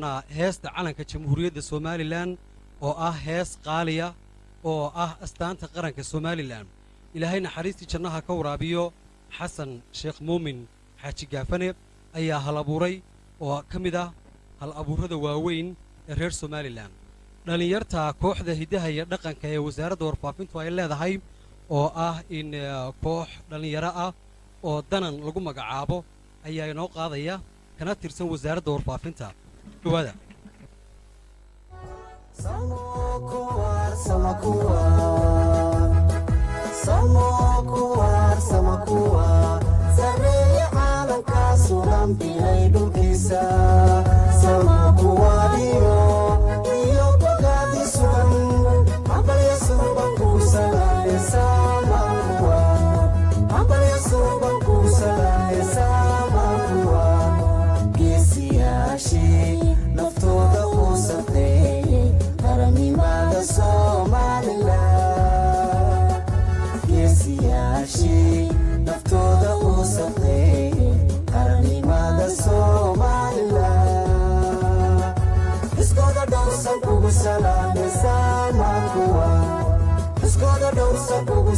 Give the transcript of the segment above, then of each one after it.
heesta calanka jamhuuriyadda Somaliland oo ah hees qaaliya oo ah astaanta qaranka Somaliland ilaahay naxariistii jannaha ka waraabiyo xasan sheekh muumin xaaji gaafane ayaa hal abuuray oo kamid ah hal abuurada waaweyn ee reer Somaliland dhalinyarta kooxda hidaha iyo dhaqanka ee wasaaradda warfaafintu ay leedahay oo ah in koox dhalinyaro ah oo danan lagu magacaabo ayaa inoo qaadaya kana tirsan wasaaradda warfaafinta duwada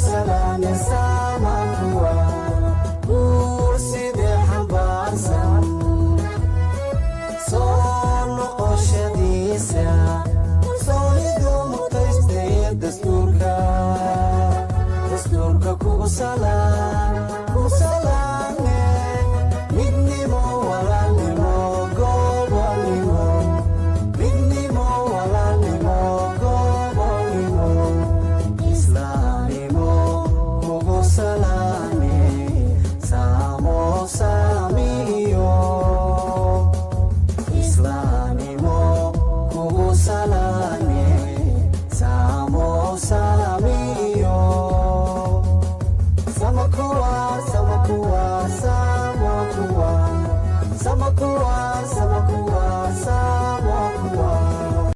Salame sama kuwa